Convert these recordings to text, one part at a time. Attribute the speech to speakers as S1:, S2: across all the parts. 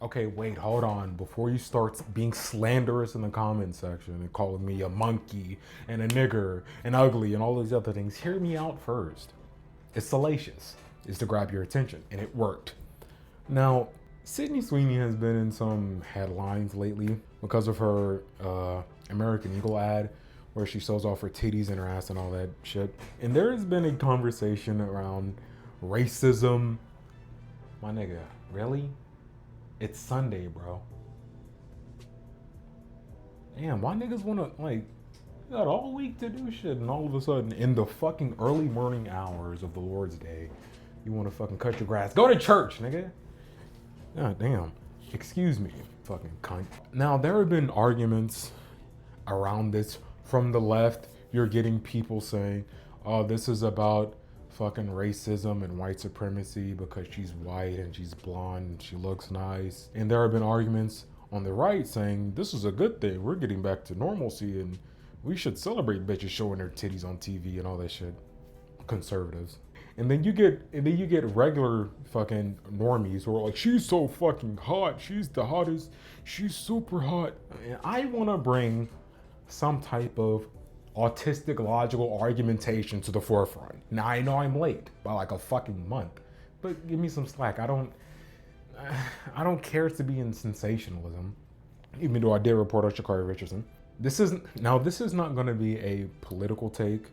S1: Okay, wait, hold on. Before you start being slanderous in the comment section and calling me a monkey and a nigger and ugly and all these other things, hear me out first. It's salacious. It's to grab your attention, and it worked. Now, Sydney Sweeney has been in some headlines lately because of her American Eagle ad where she shows off her titties and her ass and all that shit. And there has been a conversation around racism. My nigga, really? It's Sunday, bro. Damn, why niggas wanna, like, you got all week to do shit, and all of a sudden, in the fucking early morning hours of the Lord's Day, you wanna fucking cut your grass. Go to church, nigga. God damn. Excuse me, fucking cunt. Now, there have been arguments around this from the left. You're getting people saying, oh, this is about fucking racism and white supremacy because she's white and she's blonde and she looks nice. And there have been arguments on the right saying, this is a good thing. We're getting back to normalcy and we should celebrate bitches showing their titties on TV and all that shit. Conservatives. And then you get regular fucking normies who are like, she's so fucking hot. She's the hottest. She's super hot. And I want to bring some type of autistic logical argumentation to the forefront. Now I know I'm late by like a fucking month, but give me some slack. I don't care to be in sensationalism, even though I did report on Sha'Carri Richardson. This is not going to be a political take.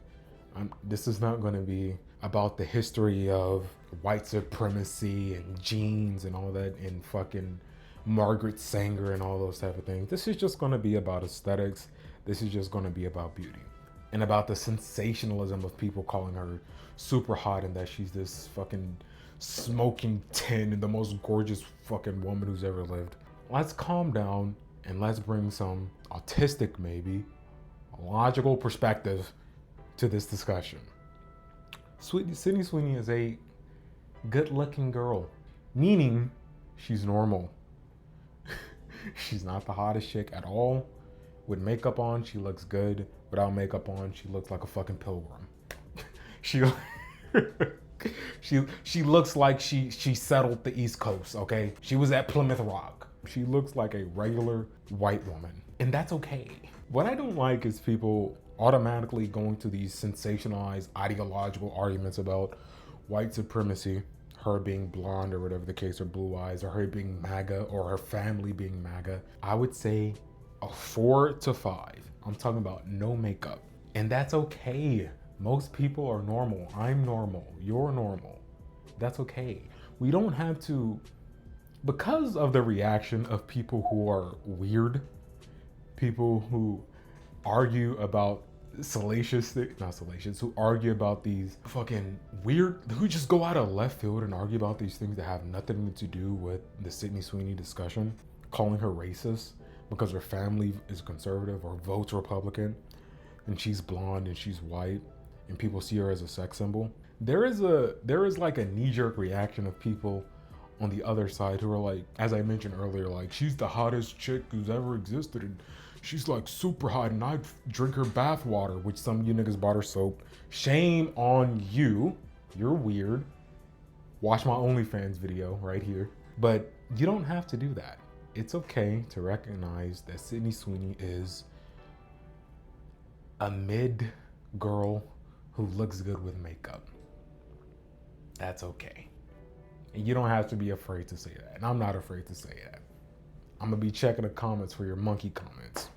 S1: This is not going to be about the history of white supremacy and jeans and all that and fucking Margaret Sanger and all those type of things. This is just going to be about aesthetics. This is just going to be about beauty and about the sensationalism of people calling her super hot and that she's this fucking smoking 10 and the most gorgeous fucking woman who's ever lived. Let's calm down and let's bring some autistic, maybe, logical perspective to this discussion. Sydney Sweeney is a good-looking girl, meaning she's normal. She's not the hottest chick at all. With makeup on, she looks good. Without makeup on, she looks like a fucking pilgrim. she looks like she settled the East Coast, okay? She was at Plymouth Rock. She looks like a regular white woman, and that's okay. What I don't like is people automatically going to these sensationalized ideological arguments about white supremacy, her being blonde or whatever the case, or blue eyes, or her being MAGA, or her family being MAGA. I would say a 4 to 5. I'm talking about no makeup. And that's okay. Most people are normal. I'm normal. You're normal. That's okay. We don't have to, because of the reaction of people who are weird, people who argue about who argue about these fucking weird, who just go out of left field and argue about these things that have nothing to do with the Sydney Sweeney discussion, calling her racist because her family is conservative or votes Republican and she's blonde and she's white and people see her as a sex symbol. There is like a knee-jerk reaction of people on the other side who are like, as I mentioned earlier, like, she's the hottest chick who's ever existed and she's like super hot and I drink her bath water, which some of you niggas bought her soap. Shame on you. You're weird. Watch my OnlyFans video right here. But you don't have to do that. It's okay to recognize that Sydney Sweeney is a mid girl who looks good with makeup. That's okay. And you don't have to be afraid to say that. And I'm not afraid to say that. I'm gonna be checking the comments for your monkey comments.